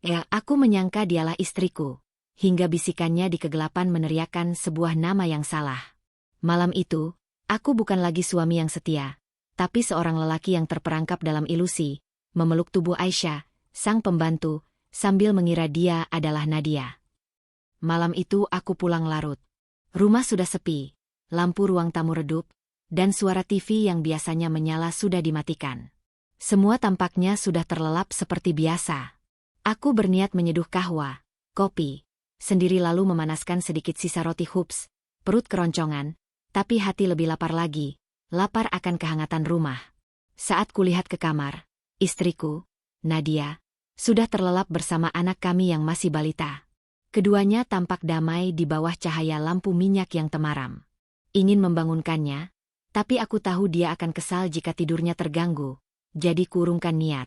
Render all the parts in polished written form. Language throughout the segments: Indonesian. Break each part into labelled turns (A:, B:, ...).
A: Ya, aku menyangka dialah istriku. Hingga bisikannya di kegelapan meneriakkan sebuah nama yang salah. Malam itu, aku bukan lagi suami yang setia, tapi seorang lelaki yang terperangkap dalam ilusi, memeluk tubuh Aisyah, sang pembantu, sambil mengira dia adalah Nadia. Malam itu aku pulang larut. Rumah sudah sepi, lampu ruang tamu redup, dan suara TV yang biasanya menyala sudah dimatikan. Semua tampaknya sudah terlelap seperti biasa. Aku berniat menyeduh kahwa, kopi, sendiri lalu memanaskan sedikit sisa roti hoops, perut keroncongan, tapi hati lebih lapar lagi, lapar akan kehangatan rumah. Saat kulihat ke kamar, istriku, Nadia, sudah terlelap bersama anak kami yang masih balita. Keduanya tampak damai di bawah cahaya lampu minyak yang temaram. Ingin membangunkannya, tapi aku tahu dia akan kesal jika tidurnya terganggu, jadi kurungkan niat.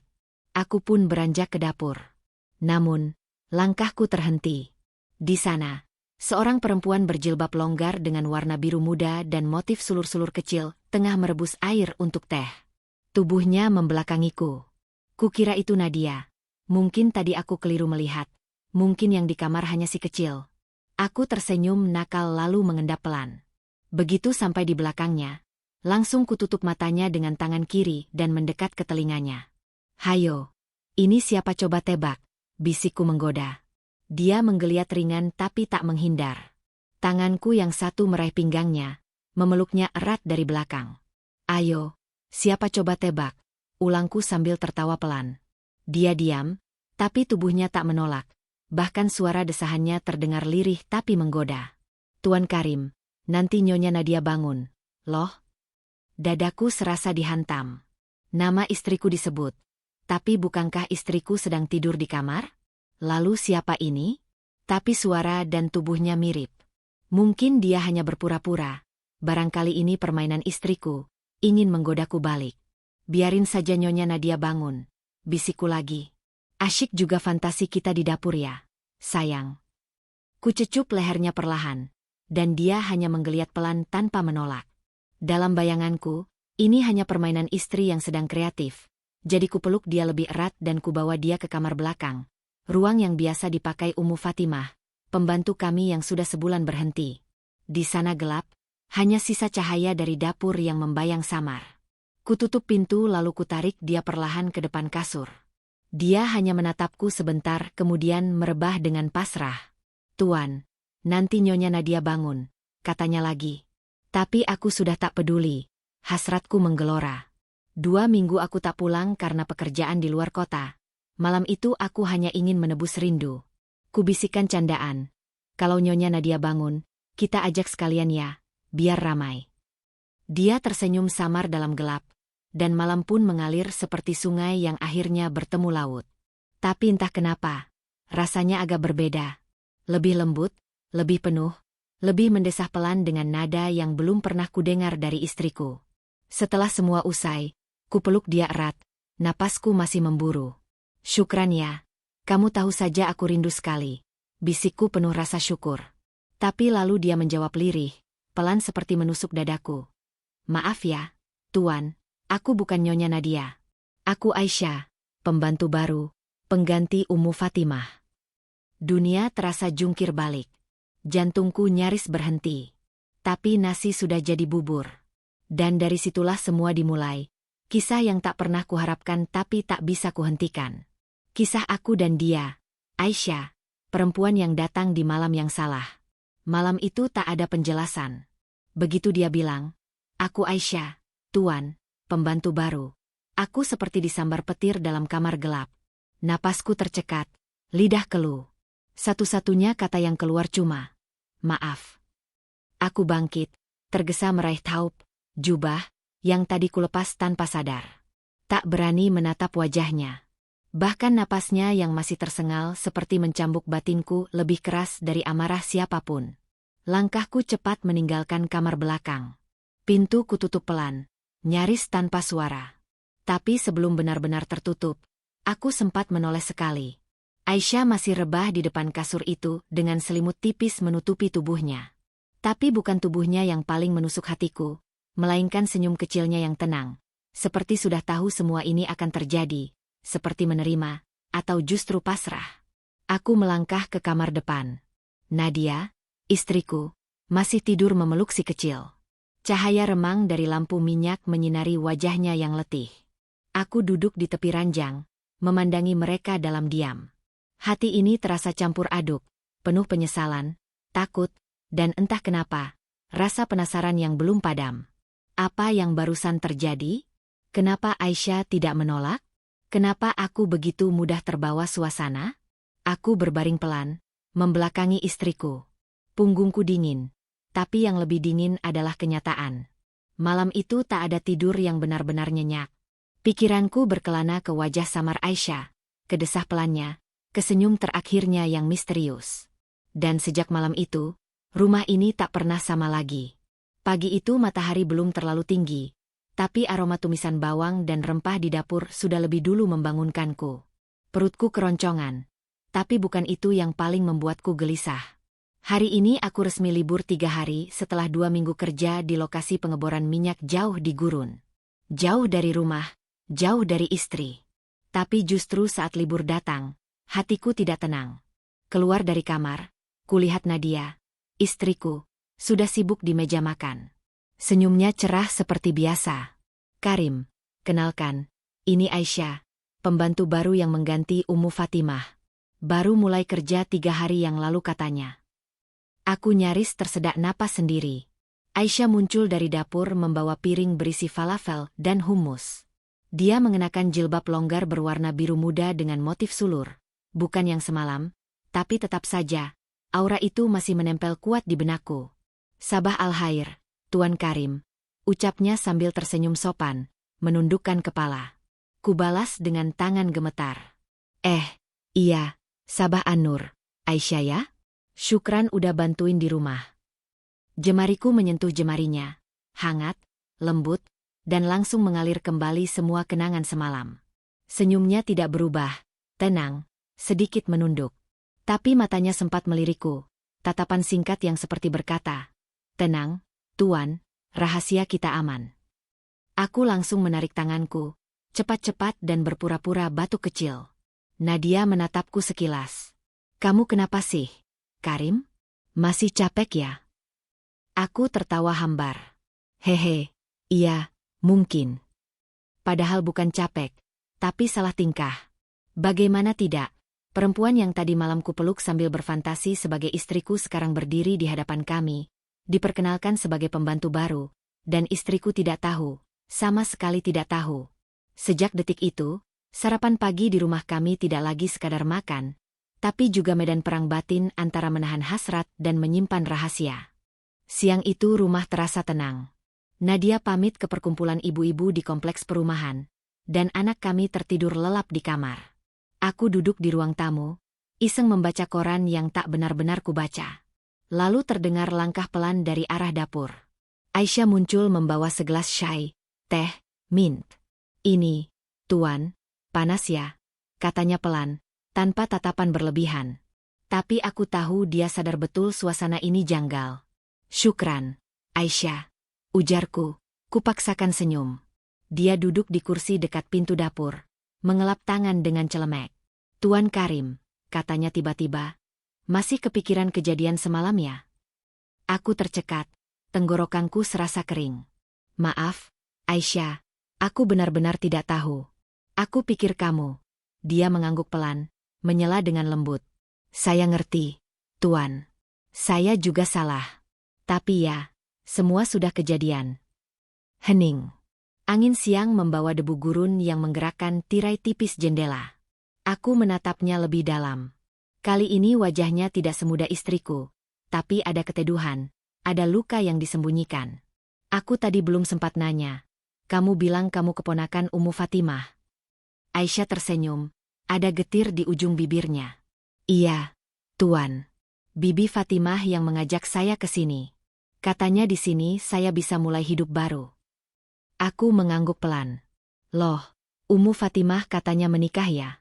A: Aku pun beranjak ke dapur. Namun, langkahku terhenti. Di sana, seorang perempuan berjilbab longgar dengan warna biru muda dan motif sulur-sulur kecil, tengah merebus air untuk teh. Tubuhnya membelakangiku. Kukira itu Nadia. Mungkin tadi aku keliru melihat. Mungkin yang di kamar hanya si kecil. Aku tersenyum nakal lalu mengendap pelan. Begitu sampai di belakangnya, langsung kututup matanya dengan tangan kiri dan mendekat ke telinganya. "Hayo, ini siapa coba tebak?" bisikku menggoda. Dia menggeliat ringan tapi tak menghindar. Tanganku yang satu meraih pinggangnya, memeluknya erat dari belakang. "Ayo, siapa coba tebak?" ulangku sambil tertawa pelan. Dia diam, tapi tubuhnya tak menolak. Bahkan suara desahannya terdengar lirih tapi menggoda. "Tuan Karim, nanti Nyonya Nadia bangun." "Loh?" Dadaku serasa dihantam. Nama istriku disebut. Tapi bukankah istriku sedang tidur di kamar? Lalu siapa ini? Tapi suara dan tubuhnya mirip. Mungkin dia hanya berpura-pura. Barangkali ini permainan istriku, ingin menggodaku balik. "Biarin saja Nyonya Nadia bangun," bisikku lagi. "Asyik juga fantasi kita di dapur ya, sayang." Kucecup lehernya perlahan, dan dia hanya menggeliat pelan tanpa menolak. Dalam bayanganku, ini hanya permainan istri yang sedang kreatif. Jadi kupeluk dia lebih erat dan kubawa dia ke kamar belakang. Ruang yang biasa dipakai Ummu Fatimah, pembantu kami yang sudah sebulan berhenti. Di sana gelap, hanya sisa cahaya dari dapur yang membayang samar. Kututup pintu lalu kutarik dia perlahan ke depan kasur. Dia hanya menatapku sebentar kemudian merebah dengan pasrah. "Tuan, nanti Nyonya Nadia bangun," katanya lagi. Tapi aku sudah tak peduli. Hasratku menggelora. 2 minggu aku tak pulang karena pekerjaan di luar kota. Malam itu aku hanya ingin menebus rindu. Kubisikkan candaan. "Kalau Nyonya Nadia bangun, kita ajak sekalian ya, biar ramai." Dia tersenyum samar dalam gelap, dan malam pun mengalir seperti sungai yang akhirnya bertemu laut. Tapi entah kenapa, rasanya agak berbeda. Lebih lembut, lebih penuh, lebih mendesah pelan dengan nada yang belum pernah kudengar dari istriku. Setelah semua usai, kupeluk dia erat, napasku masih memburu. "Syukran ya, kamu tahu saja aku rindu sekali," bisikku penuh rasa syukur. Tapi lalu dia menjawab lirih, pelan seperti menusuk dadaku. "Maaf ya, Tuan, aku bukan Nyonya Nadia. Aku Aisyah, pembantu baru, pengganti Ummu Fatimah." Dunia terasa jungkir balik. Jantungku nyaris berhenti. Tapi nasi sudah jadi bubur. Dan dari situlah semua dimulai. Kisah yang tak pernah kuharapkan tapi tak bisa kuhentikan. Kisah aku dan dia, Aisyah, perempuan yang datang di malam yang salah. Malam itu tak ada penjelasan. Begitu dia bilang, "Aku Aisyah, Tuan, pembantu baru." Aku seperti disambar petir dalam kamar gelap. Napasku tercekat, lidah keluh. Satu-satunya kata yang keluar cuma, "Maaf." Aku bangkit, tergesa meraih thawb, jubah, yang tadi kulepas tanpa sadar. Tak berani menatap wajahnya. Bahkan napasnya yang masih tersengal seperti mencambuk batinku lebih keras dari amarah siapapun. Langkahku cepat meninggalkan kamar belakang. Pintu kututup pelan, nyaris tanpa suara. Tapi sebelum benar-benar tertutup, aku sempat menoleh sekali. Aisyah masih rebah di depan kasur itu dengan selimut tipis menutupi tubuhnya. Tapi bukan tubuhnya yang paling menusuk hatiku, melainkan senyum kecilnya yang tenang. Seperti sudah tahu semua ini akan terjadi, seperti menerima, atau justru pasrah. Aku melangkah ke kamar depan. Nadia, istriku, masih tidur memeluk si kecil. Cahaya remang dari lampu minyak menyinari wajahnya yang letih. Aku duduk di tepi ranjang, memandangi mereka dalam diam. Hati ini terasa campur aduk, penuh penyesalan, takut, dan entah kenapa, rasa penasaran yang belum padam. Apa yang barusan terjadi? Kenapa Aisyah tidak menolak? Kenapa aku begitu mudah terbawa suasana? Aku berbaring pelan, membelakangi istriku. Punggungku dingin, tapi yang lebih dingin adalah kenyataan. Malam itu tak ada tidur yang benar-benar nyenyak. Pikiranku berkelana ke wajah samar Aisyah, ke desah pelannya, ke senyum terakhirnya yang misterius. Dan sejak malam itu, rumah ini tak pernah sama lagi. Pagi itu matahari belum terlalu tinggi, tapi aroma tumisan bawang dan rempah di dapur sudah lebih dulu membangunkanku. Perutku keroncongan. Tapi bukan itu yang paling membuatku gelisah. Hari ini aku resmi libur 3 hari setelah 2 minggu kerja di lokasi pengeboran minyak jauh di gurun. Jauh dari rumah, jauh dari istri. Tapi justru saat libur datang, hatiku tidak tenang. Keluar dari kamar, kulihat Nadia, istriku, sudah sibuk di meja makan. Senyumnya cerah seperti biasa. Karim, kenalkan, ini Aisyah, pembantu baru yang mengganti Ummu Fatimah. Baru mulai kerja 3 hari yang lalu katanya. Aku nyaris tersedak napas sendiri. Aisyah muncul dari dapur membawa piring berisi falafel dan hummus. Dia mengenakan jilbab longgar berwarna biru muda dengan motif sulur. Bukan yang semalam, tapi tetap saja, aura itu masih menempel kuat di benakku. Sabah al-Khair, Tuan Karim, ucapnya sambil tersenyum sopan, menundukkan kepala. Kubalas dengan tangan gemetar. Iya. Sabah An-Nur, Aisyah ya? Syukran udah bantuin di rumah. Jemariku menyentuh jemarinya, hangat, lembut, dan langsung mengalir kembali semua kenangan semalam. Senyumnya tidak berubah, tenang, sedikit menunduk. Tapi matanya sempat melirikku, tatapan singkat yang seperti berkata, "Tenang, Tuan, rahasia kita aman." Aku langsung menarik tanganku, cepat-cepat dan berpura-pura batuk kecil. Nadia menatapku sekilas. "Kamu kenapa sih, Karim? Masih capek ya?" Aku tertawa hambar. "Hehe, iya, mungkin. Padahal bukan capek, tapi salah tingkah. Bagaimana tidak, perempuan yang tadi malam kupeluk sambil berfantasi sebagai istriku sekarang berdiri di hadapan kami, diperkenalkan sebagai pembantu baru, dan istriku tidak tahu, sama sekali tidak tahu. Sejak detik itu, sarapan pagi di rumah kami tidak lagi sekadar makan, tapi juga medan perang batin antara menahan hasrat dan menyimpan rahasia. Siang itu rumah terasa tenang. Nadia pamit ke perkumpulan ibu-ibu di kompleks perumahan, dan anak kami tertidur lelap di kamar. Aku duduk di ruang tamu, iseng membaca koran yang tak benar-benar kubaca. Lalu terdengar langkah pelan dari arah dapur. Aisyah muncul membawa segelas syai, teh, mint. "Ini, Tuan, panas ya," katanya pelan, tanpa tatapan berlebihan. Tapi aku tahu dia sadar betul suasana ini janggal. "Syukran, Aisyah," ujarku, kupaksakan senyum. Dia duduk di kursi dekat pintu dapur, mengelap tangan dengan celemek. "Tuan Karim," katanya tiba-tiba, "masih kepikiran kejadian semalam ya?" Aku tercekat, tenggorokanku serasa kering. "Maaf, Aisyah, aku benar-benar tidak tahu. Aku pikir kamu." Dia mengangguk pelan, menyela dengan lembut. "Saya ngerti, Tuan. Saya juga salah. Tapi ya, semua sudah kejadian." Hening. Angin siang membawa debu gurun yang menggerakkan tirai tipis jendela. Aku menatapnya lebih dalam. Kali ini wajahnya tidak semudah istriku, tapi ada keteduhan, ada luka yang disembunyikan. Aku tadi belum sempat nanya. "Kamu bilang kamu keponakan Ummu Fatimah?" Aisyah tersenyum, ada getir di ujung bibirnya. "Iya, Tuan. Bibi Fatimah yang mengajak saya ke sini. Katanya di sini saya bisa mulai hidup baru." Aku mengangguk pelan. "Loh, Ummu Fatimah katanya menikah ya?"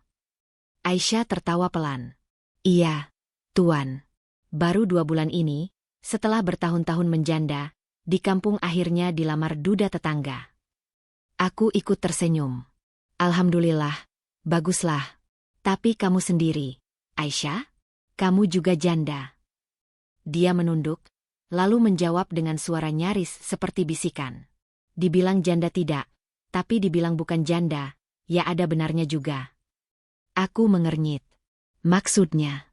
A: Aisyah tertawa pelan. "Iya, Tuan. Baru 2 bulan ini, setelah bertahun-tahun menjanda, di kampung akhirnya dilamar duda tetangga." Aku ikut tersenyum. "Alhamdulillah, baguslah. Tapi kamu sendiri, Aisyah? Kamu juga janda? Dia menunduk, lalu menjawab dengan suara nyaris seperti bisikan. Dibilang janda tidak, tapi dibilang bukan janda, ya ada benarnya juga. Aku mengernyit. Maksudnya?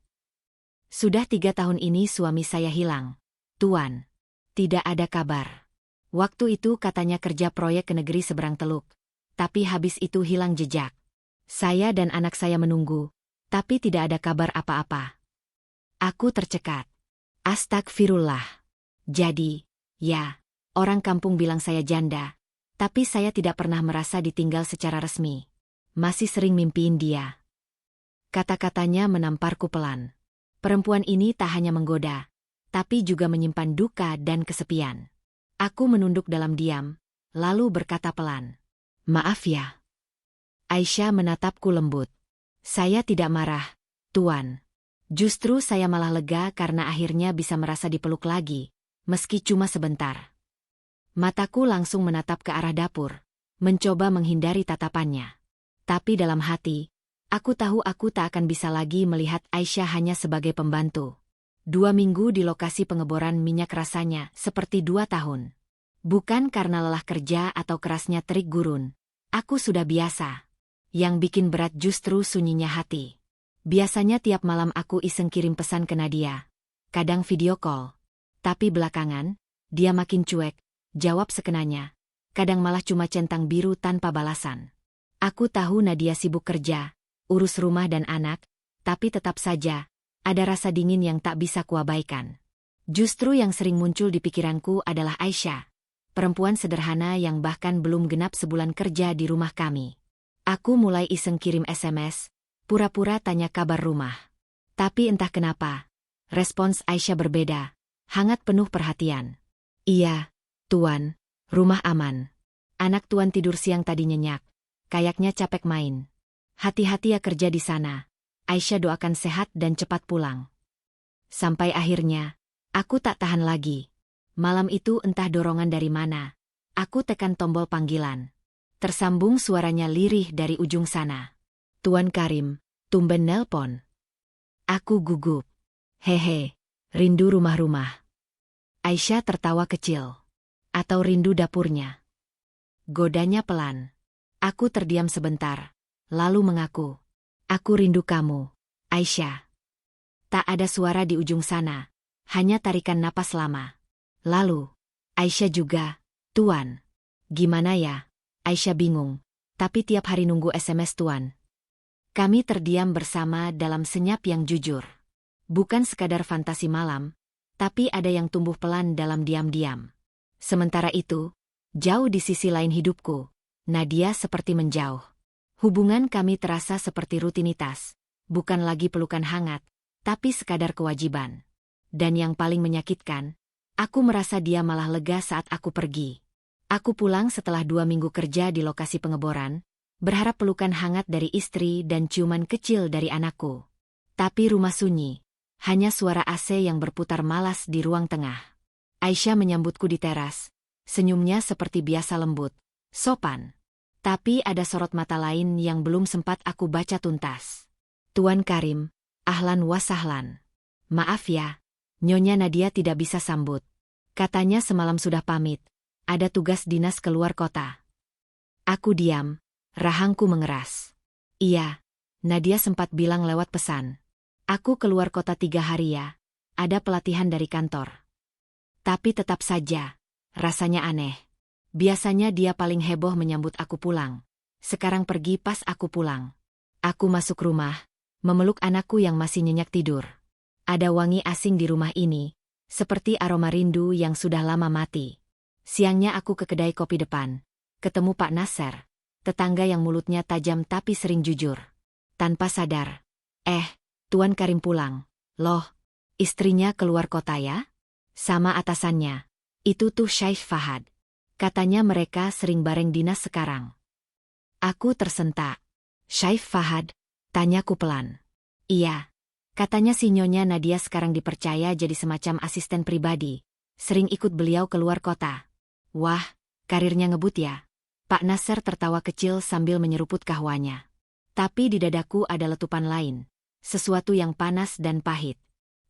A: Sudah 3 tahun ini suami saya hilang. Tuan. Tidak ada kabar. Waktu itu katanya kerja proyek ke negeri seberang teluk. Tapi habis itu hilang jejak. Saya dan anak saya menunggu, tapi tidak ada kabar apa-apa. Aku tercekat. Astagfirullah. Jadi, ya, orang kampung bilang saya janda, tapi saya tidak pernah merasa ditinggal secara resmi. Masih sering mimpiin dia. Kata-katanya menamparku pelan. Perempuan ini tak hanya menggoda, tapi juga menyimpan duka dan kesepian. Aku menunduk dalam diam, lalu berkata pelan. Maaf ya. Aisyah menatapku lembut. Saya tidak marah, Tuan. Justru saya malah lega karena akhirnya bisa merasa dipeluk lagi, meski cuma sebentar. Mataku langsung menatap ke arah dapur, mencoba menghindari tatapannya. Tapi dalam hati, aku tahu aku tak akan bisa lagi melihat Aisyah hanya sebagai pembantu. 2 minggu di lokasi pengeboran minyak rasanya seperti 2 tahun. Bukan karena lelah kerja atau kerasnya terik gurun. Aku sudah biasa. Yang bikin berat justru sunyinya hati. Biasanya tiap malam aku iseng kirim pesan ke Nadia. Kadang video call. Tapi belakangan, dia makin cuek, jawab sekenanya. Kadang malah cuma centang biru tanpa balasan. Aku tahu Nadia sibuk kerja, urus rumah dan anak, tapi tetap saja, ada rasa dingin yang tak bisa kuabaikan. Justru yang sering muncul di pikiranku adalah Aisyah. Perempuan sederhana yang bahkan belum genap sebulan kerja di rumah kami. Aku mulai iseng kirim SMS, pura-pura tanya kabar rumah. Tapi entah kenapa, respons Aisyah berbeda, hangat penuh perhatian. Iya, Tuan, rumah aman. Anak Tuan tidur siang tadi nyenyak, kayaknya capek main. Hati-hati ya kerja di sana. Aisyah doakan sehat dan cepat pulang. Sampai akhirnya, aku tak tahan lagi. Malam itu entah dorongan dari mana, aku tekan tombol panggilan. Tersambung suaranya lirih dari ujung sana. Tuan Karim, tumben nelpon. Aku gugup. Hehe, rindu rumah-rumah. Aisyah tertawa kecil. Atau rindu dapurnya. Godanya pelan. Aku terdiam sebentar, lalu mengaku. Aku rindu kamu, Aisyah. Tak ada suara di ujung sana, hanya tarikan napas lama. Lalu, Aisyah juga, Tuan. Gimana ya? Aisyah bingung, tapi tiap hari nunggu SMS Tuan. Kami terdiam bersama dalam senyap yang jujur. Bukan sekadar fantasi malam, tapi ada yang tumbuh pelan dalam diam-diam. Sementara itu, jauh di sisi lain hidupku, Nadia seperti menjauh. Hubungan kami terasa seperti rutinitas, bukan lagi pelukan hangat, tapi sekadar kewajiban. Dan yang paling menyakitkan, aku merasa dia malah lega saat aku pergi. Aku pulang setelah 2 minggu kerja di lokasi pengeboran, berharap pelukan hangat dari istri dan ciuman kecil dari anakku. Tapi rumah sunyi, hanya suara AC yang berputar malas di ruang tengah. Aisyah menyambutku di teras, senyumnya seperti biasa lembut, sopan. Tapi ada sorot mata lain yang belum sempat aku baca tuntas. Tuan Karim, ahlan wa sahlan. Maaf ya, Nyonya Nadia tidak bisa sambut. Katanya semalam sudah pamit. Ada tugas dinas keluar kota. Aku diam, rahangku mengeras. Iya, Nadia sempat bilang lewat pesan. Aku keluar kota 3 hari ya, ada pelatihan dari kantor. Tapi tetap saja, rasanya aneh. Biasanya dia paling heboh menyambut aku pulang. Sekarang pergi pas aku pulang. Aku masuk rumah, memeluk anakku yang masih nyenyak tidur. Ada wangi asing di rumah ini, seperti aroma rindu yang sudah lama mati. Siangnya aku ke kedai kopi depan, ketemu Pak Nasser, tetangga yang mulutnya tajam tapi sering jujur. Tanpa sadar, Tuan Karim pulang. Loh, istrinya keluar kota ya? Sama atasannya, itu tuh Syekh Fahad. Katanya mereka sering bareng dinas sekarang. Aku tersentak. Syekh Fahad? Tanyaku pelan. Iya, katanya si Nyonya Nadia sekarang dipercaya jadi semacam asisten pribadi. Sering ikut beliau keluar kota. Wah, karirnya ngebut ya. Pak Nasser tertawa kecil sambil menyeruput kahwanya. Tapi di dadaku ada letupan lain. sesuatu yang panas dan pahit.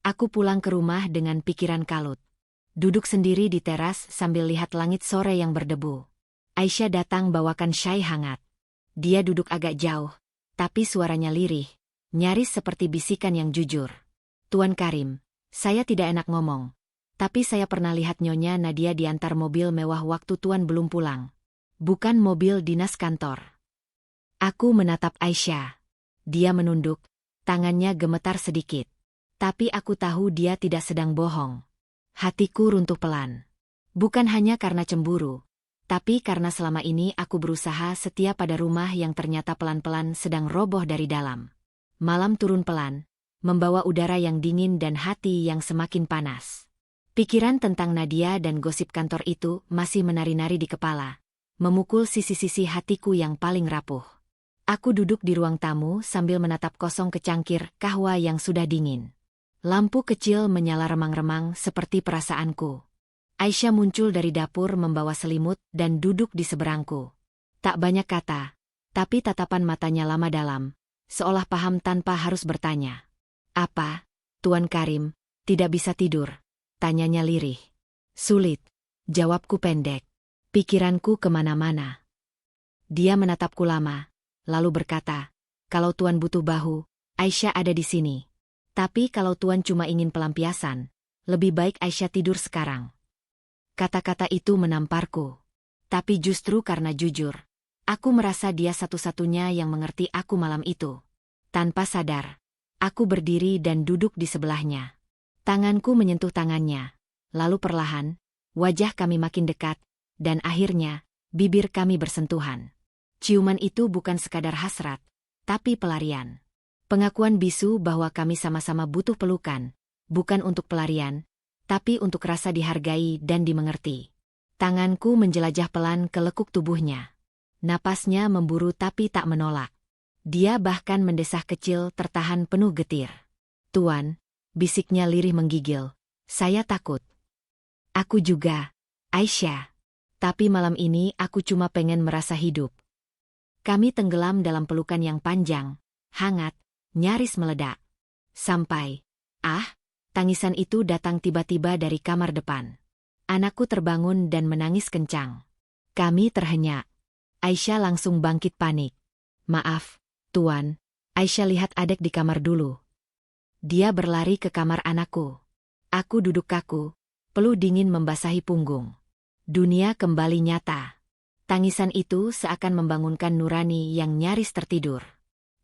A: Aku pulang ke rumah dengan pikiran kalut. Duduk sendiri di teras sambil lihat langit sore yang berdebu. Aisyah datang bawakan syai hangat. Dia duduk agak jauh, tapi suaranya lirih, nyaris seperti bisikan yang jujur. Tuan Karim, saya tidak enak ngomong. Tapi saya pernah lihat Nyonya Nadia diantar mobil mewah waktu Tuan belum pulang. Bukan mobil dinas kantor. Aku menatap Aisyah. Dia menunduk, tangannya gemetar sedikit. Tapi aku tahu dia tidak sedang bohong. Hatiku runtuh pelan. Bukan hanya karena cemburu, tapi karena selama ini aku berusaha setia pada rumah yang ternyata pelan-pelan sedang roboh dari dalam. Malam turun pelan, membawa udara yang dingin dan hati yang semakin panas. Pikiran tentang Nadia dan gosip kantor itu masih menari-nari di kepala, memukul sisi-sisi hatiku yang paling rapuh. Aku duduk di ruang tamu sambil menatap kosong ke cangkir kahwa yang sudah dingin. Lampu kecil menyala remang-remang seperti perasaanku. Aisyah muncul dari dapur membawa selimut dan duduk di seberangku. Tak banyak kata, tapi tatapan matanya lama dalam, seolah paham tanpa harus bertanya. "Apa, Tuan Karim, tidak bisa tidur?" Tanyanya lirih. "Sulit," jawabku pendek. Pikiranku kemana-mana. Dia menatapku lama, lalu berkata, "Kalau Tuan butuh bahu, Aisyah ada di sini. Tapi kalau Tuan cuma ingin pelampiasan, lebih baik Aisyah tidur sekarang." Kata-kata itu menamparku. Tapi justru karena jujur, aku merasa dia satu-satunya yang mengerti aku malam itu. Tanpa sadar, aku berdiri dan duduk di sebelahnya. Tanganku menyentuh tangannya, lalu perlahan, wajah kami makin dekat, dan akhirnya, bibir kami bersentuhan. Ciuman itu bukan sekadar hasrat, tapi pelarian. Pengakuan bisu bahwa kami sama-sama butuh pelukan, bukan untuk pelarian, tapi untuk rasa dihargai dan dimengerti. Tanganku menjelajah pelan ke lekuk tubuhnya. Napasnya memburu tapi tak menolak. Dia bahkan mendesah kecil tertahan penuh getir. "Tuan," bisiknya lirih menggigil, "saya takut." "Aku juga, Aisyah. Tapi malam ini aku cuma pengen merasa hidup." Kami tenggelam dalam pelukan yang panjang, hangat, nyaris meledak. Sampai, tangisan itu datang tiba-tiba dari kamar depan. Anakku terbangun dan menangis kencang. Kami terhenyak. Aisyah langsung bangkit panik. "Maaf, Tuan, Aisyah lihat adek di kamar dulu." Dia berlari ke kamar anakku. Aku duduk kaku, peluh dingin membasahi punggung. Dunia kembali nyata. Tangisan itu seakan membangunkan nurani yang nyaris tertidur.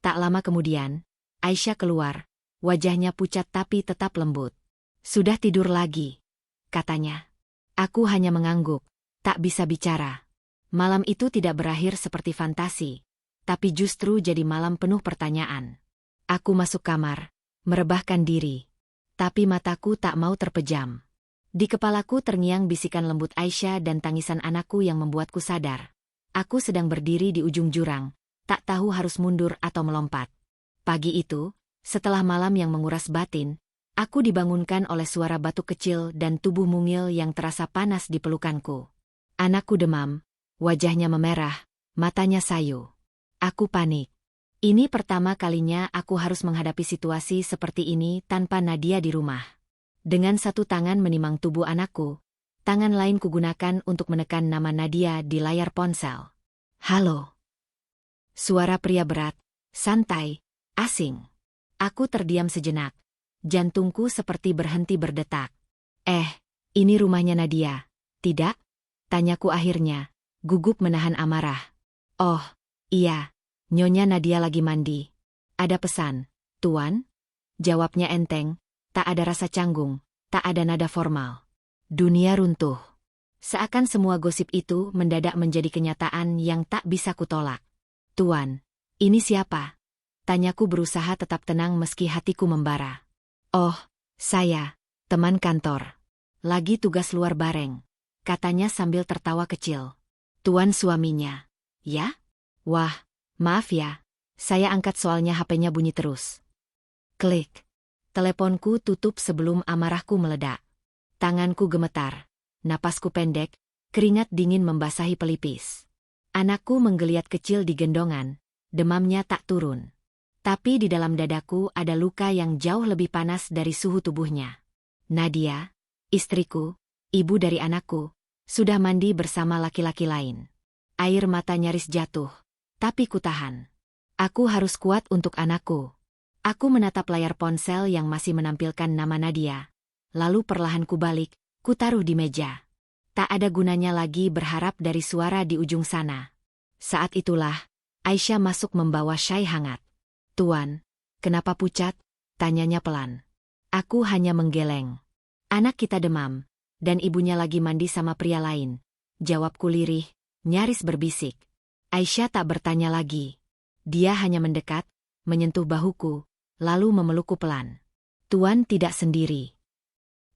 A: Tak lama kemudian, Aisyah keluar, wajahnya pucat tapi tetap lembut. "Sudah tidur lagi," katanya. Aku hanya mengangguk, tak bisa bicara. Malam itu tidak berakhir seperti fantasi, tapi justru jadi malam penuh pertanyaan. Aku masuk kamar, merebahkan diri. Tapi mataku tak mau terpejam. Di kepalaku terngiang bisikan lembut Aisyah dan tangisan anakku yang membuatku sadar. Aku sedang berdiri di ujung jurang, tak tahu harus mundur atau melompat. Pagi itu, setelah malam yang menguras batin, aku dibangunkan oleh suara batuk kecil dan tubuh mungil yang terasa panas di pelukanku. Anakku demam, wajahnya memerah, matanya sayu. Aku panik. Ini pertama kalinya aku harus menghadapi situasi seperti ini tanpa Nadia di rumah. Dengan satu tangan menimang tubuh anakku, tangan lain kugunakan untuk menekan nama Nadia di layar ponsel. "Halo." Suara pria berat, santai, asing. Aku terdiam sejenak. Jantungku seperti berhenti berdetak. Ini rumahnya Nadia, tidak?" Tanyaku akhirnya, gugup menahan amarah. "Oh, iya, Nyonya Nadia lagi mandi. Ada pesan, Tuan?" Jawabnya enteng, tak ada rasa canggung, tak ada nada formal. Dunia runtuh. Seakan semua gosip itu mendadak menjadi kenyataan yang tak bisa kutolak. "Tuan, ini siapa?" Tanyaku berusaha tetap tenang meski hatiku membara. "Oh, saya, teman kantor. Lagi tugas luar bareng," katanya sambil tertawa kecil. "Tuan suaminya, ya? Wah, maaf ya, saya angkat soalnya HP-nya bunyi terus." Klik. Teleponku tutup sebelum amarahku meledak. Tanganku gemetar, napasku pendek, keringat dingin membasahi pelipis. Anakku menggeliat kecil di gendongan, demamnya tak turun. Tapi di dalam dadaku ada luka yang jauh lebih panas dari suhu tubuhnya. Nadia, istriku, ibu dari anakku, sudah mandi bersama laki-laki lain. Air mata nyaris jatuh, tapi kutahan. Aku harus kuat untuk anakku. Aku menatap layar ponsel yang masih menampilkan nama Nadia. Lalu perlahan kubalik, kutaruh di meja. Tak ada gunanya lagi berharap dari suara di ujung sana. Saat itulah, Aisyah masuk membawa syai hangat. "Tuan, kenapa pucat?" tanyanya pelan. Aku hanya menggeleng. "Anak kita demam, dan ibunya lagi mandi sama pria lain," jawabku lirih, nyaris berbisik. Aisyah tak bertanya lagi. Dia hanya mendekat, menyentuh bahuku, lalu memelukku pelan. "Tuan tidak sendiri."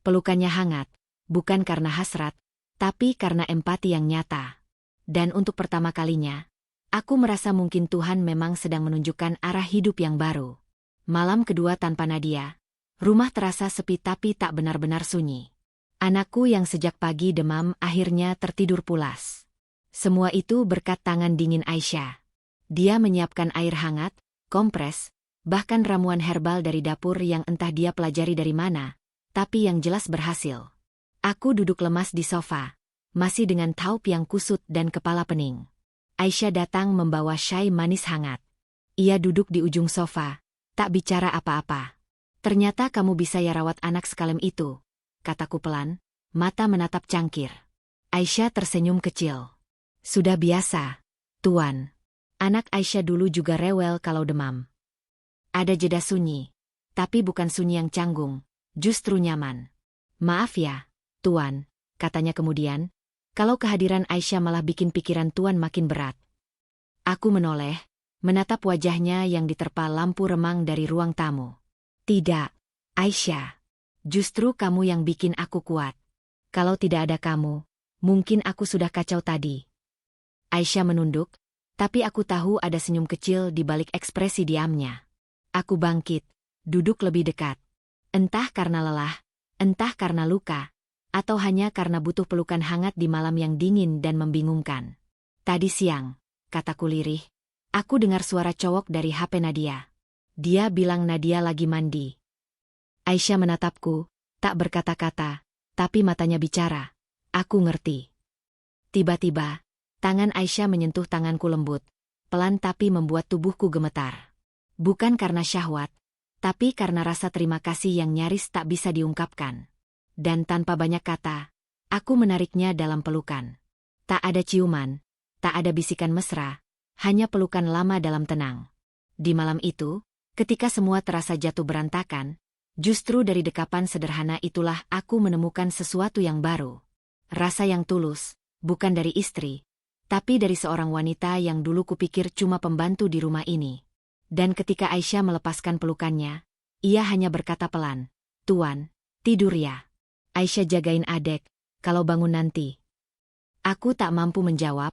A: Pelukannya hangat, bukan karena hasrat, tapi karena empati yang nyata. Dan untuk pertama kalinya, aku merasa mungkin Tuhan memang sedang menunjukkan arah hidup yang baru. Malam kedua tanpa Nadia, rumah terasa sepi tapi tak benar-benar sunyi. Anakku yang sejak pagi demam akhirnya tertidur pulas. Semua itu berkat tangan dingin Aisyah. Dia menyiapkan air hangat, kompres, bahkan ramuan herbal dari dapur yang entah dia pelajari dari mana, tapi yang jelas berhasil. Aku duduk lemas di sofa, masih dengan taup yang kusut dan kepala pening. Aisyah datang membawa syai manis hangat. Ia duduk di ujung sofa, tak bicara apa-apa. "Ternyata kamu bisa ya rawat anak sekalem itu," kataku pelan, mata menatap cangkir. Aisyah tersenyum kecil. "Sudah biasa, Tuan." Anak Aisyah dulu juga rewel kalau demam. Ada jeda sunyi, tapi bukan sunyi yang canggung, justru nyaman. "Maaf ya, Tuan," katanya kemudian, kalau kehadiran Aisyah malah bikin pikiran Tuan makin berat. Aku menoleh, menatap wajahnya yang diterpa lampu remang dari ruang tamu. "Tidak, Aisyah. Justru kamu yang bikin aku kuat. Kalau tidak ada kamu, mungkin aku sudah kacau tadi." Aisyah menunduk, tapi aku tahu ada senyum kecil di balik ekspresi diamnya. Aku bangkit, duduk lebih dekat. Entah karena lelah, entah karena luka, atau hanya karena butuh pelukan hangat di malam yang dingin dan membingungkan. "Tadi siang," kataku lirih, aku dengar suara cowok dari HP Nadia. Dia bilang Nadia lagi mandi. Aisyah menatapku, tak berkata-kata, tapi matanya bicara. Aku ngerti. Tiba-tiba, tangan Aisyah menyentuh tanganku lembut, pelan tapi membuat tubuhku gemetar. Bukan karena syahwat, tapi karena rasa terima kasih yang nyaris tak bisa diungkapkan. Dan tanpa banyak kata, aku menariknya dalam pelukan. Tak ada ciuman, tak ada bisikan mesra, hanya pelukan lama dalam tenang. Di malam itu, ketika semua terasa jatuh berantakan, justru dari dekapan sederhana itulah aku menemukan sesuatu yang baru. Rasa yang tulus, bukan dari istri, tapi dari seorang wanita yang dulu kupikir cuma pembantu di rumah ini. Dan ketika Aisyah melepaskan pelukannya, ia hanya berkata pelan, "Tuan, tidur ya. Aisyah jagain adek, kalau bangun nanti." Aku tak mampu menjawab,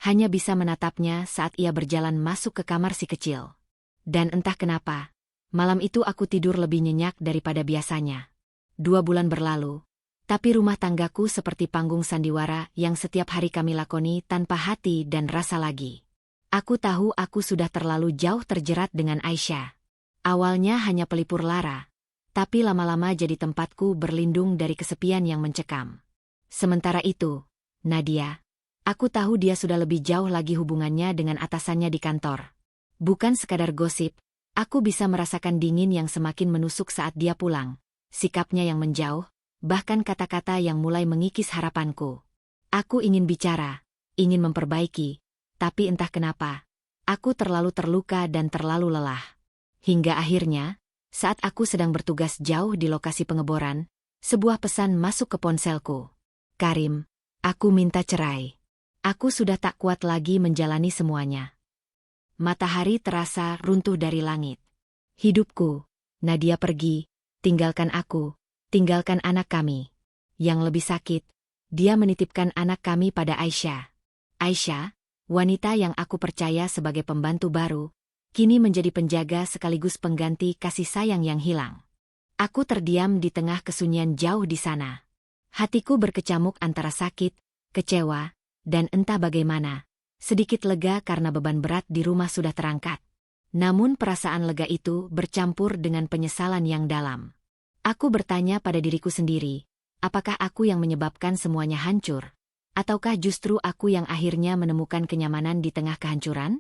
A: hanya bisa menatapnya saat ia berjalan masuk ke kamar si kecil. Dan entah kenapa, malam itu aku tidur lebih nyenyak daripada biasanya. 2 bulan berlalu, tapi rumah tanggaku seperti panggung sandiwara yang setiap hari kami lakoni tanpa hati dan rasa lagi. Aku tahu aku sudah terlalu jauh terjerat dengan Aisyah. Awalnya hanya pelipur lara, tapi lama-lama jadi tempatku berlindung dari kesepian yang mencekam. Sementara itu, Nadia, aku tahu dia sudah lebih jauh lagi hubungannya dengan atasannya di kantor. Bukan sekadar gosip, aku bisa merasakan dingin yang semakin menusuk saat dia pulang, sikapnya yang menjauh, bahkan kata-kata yang mulai mengikis harapanku. Aku ingin bicara, ingin memperbaiki, tapi entah kenapa, aku terlalu terluka dan terlalu lelah. Hingga akhirnya, saat aku sedang bertugas jauh di lokasi pengeboran, sebuah pesan masuk ke ponselku. "Karim, aku minta cerai. Aku sudah tak kuat lagi menjalani semuanya." Matahari terasa runtuh dari langit. "Hidupku, Nadia pergi, tinggalkan aku, tinggalkan anak kami." Yang lebih sakit, dia menitipkan anak kami pada Aisyah. Aisyah, wanita yang aku percaya sebagai pembantu baru, kini menjadi penjaga sekaligus pengganti kasih sayang yang hilang. Aku terdiam di tengah kesunyian jauh di sana. Hatiku berkecamuk antara sakit, kecewa, dan entah bagaimana, sedikit lega karena beban berat di rumah sudah terangkat. Namun perasaan lega itu bercampur dengan penyesalan yang dalam. Aku bertanya pada diriku sendiri, apakah aku yang menyebabkan semuanya hancur? Ataukah justru aku yang akhirnya menemukan kenyamanan di tengah kehancuran?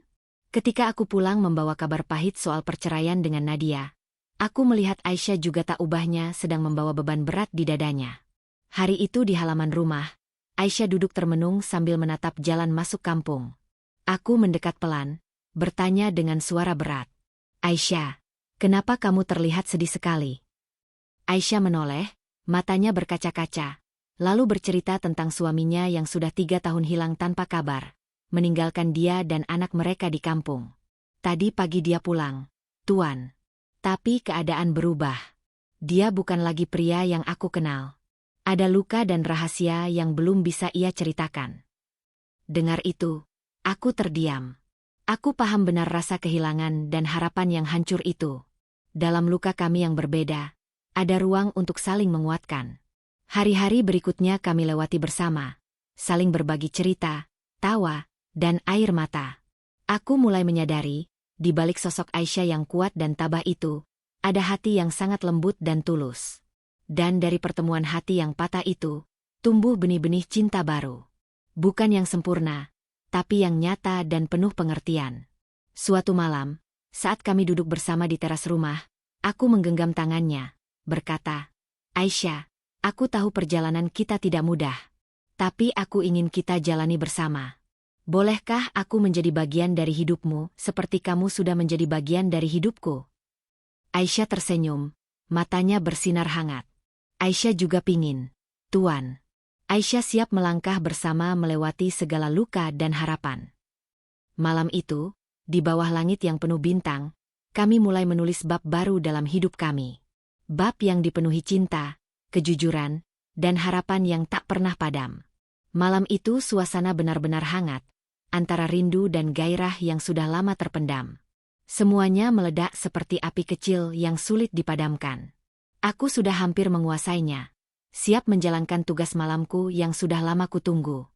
A: Ketika aku pulang membawa kabar pahit soal perceraian dengan Nadia, aku melihat Aisyah juga tak ubahnya sedang membawa beban berat di dadanya. Hari itu di halaman rumah, Aisyah duduk termenung sambil menatap jalan masuk kampung. Aku mendekat pelan, bertanya dengan suara berat. Aisyah, kenapa kamu terlihat sedih sekali? Aisyah menoleh, matanya berkaca-kaca, lalu bercerita tentang suaminya yang sudah 3 tahun hilang tanpa kabar, meninggalkan dia dan anak mereka di kampung. Tadi pagi dia pulang, Tuan. Tapi keadaan berubah. Dia bukan lagi pria yang aku kenal. Ada luka dan rahasia yang belum bisa ia ceritakan. Dengar itu, aku terdiam. Aku paham benar rasa kehilangan dan harapan yang hancur itu. Dalam luka kami yang berbeda, ada ruang untuk saling menguatkan. Hari-hari berikutnya kami lewati bersama, saling berbagi cerita, tawa, dan air mata. Aku mulai menyadari, di balik sosok Aisyah yang kuat dan tabah itu, ada hati yang sangat lembut dan tulus. Dan dari pertemuan hati yang patah itu, tumbuh benih-benih cinta baru. Bukan yang sempurna, tapi yang nyata dan penuh pengertian. Suatu malam, saat kami duduk bersama di teras rumah, aku menggenggam tangannya, berkata, Aisyah, aku tahu perjalanan kita tidak mudah. Tapi aku ingin kita jalani bersama. Bolehkah aku menjadi bagian dari hidupmu, seperti kamu sudah menjadi bagian dari hidupku? Aisyah tersenyum, matanya bersinar hangat. Aisyah juga pingin, Tuan. Aisyah siap melangkah bersama melewati segala luka dan harapan. Malam itu, di bawah langit yang penuh bintang, kami mulai menulis bab baru dalam hidup kami. Bab yang dipenuhi cinta, kejujuran, dan harapan yang tak pernah padam. Malam itu suasana benar-benar hangat, antara rindu dan gairah yang sudah lama terpendam. Semuanya meledak seperti api kecil yang sulit dipadamkan. Aku sudah hampir menguasainya, siap menjalankan tugas malamku yang sudah lama kutunggu.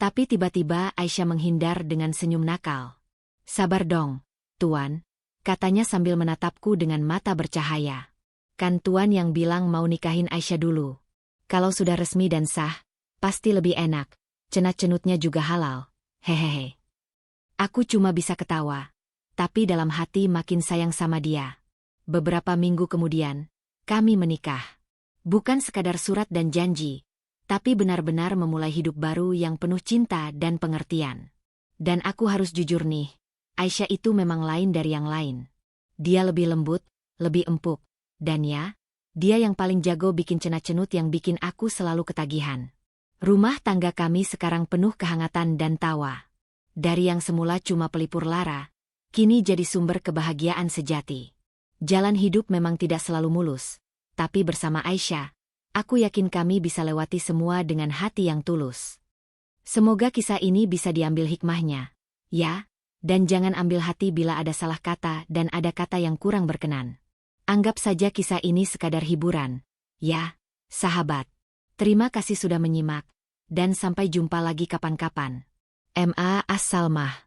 A: Tapi tiba-tiba Aisyah menghindar dengan senyum nakal. Sabar dong, Tuan, katanya sambil menatapku dengan mata bercahaya. Kan Tuan yang bilang mau nikahin Aisyah dulu. Kalau sudah resmi dan sah, pasti lebih enak, cenat-cenutnya juga halal, hehehe. Aku cuma bisa ketawa, tapi dalam hati makin sayang sama dia. Beberapa minggu kemudian, kami menikah. Bukan sekadar surat dan janji, tapi benar-benar memulai hidup baru yang penuh cinta dan pengertian. Dan aku harus jujur nih, Aisyah itu memang lain dari yang lain. Dia lebih lembut, lebih empuk. Dan ya, dia yang paling jago bikin cenat-cenut yang bikin aku selalu ketagihan. Rumah tangga kami sekarang penuh kehangatan dan tawa. Dari yang semula cuma pelipur lara, kini jadi sumber kebahagiaan sejati. Jalan hidup memang tidak selalu mulus, tapi bersama Aisyah, aku yakin kami bisa lewati semua dengan hati yang tulus. Semoga kisah ini bisa diambil hikmahnya, ya, dan jangan ambil hati bila ada salah kata dan ada kata yang kurang berkenan. Anggap saja kisah ini sekadar hiburan, ya, sahabat. Terima kasih sudah menyimak, dan sampai jumpa lagi kapan-kapan. M.A. As-Salmah.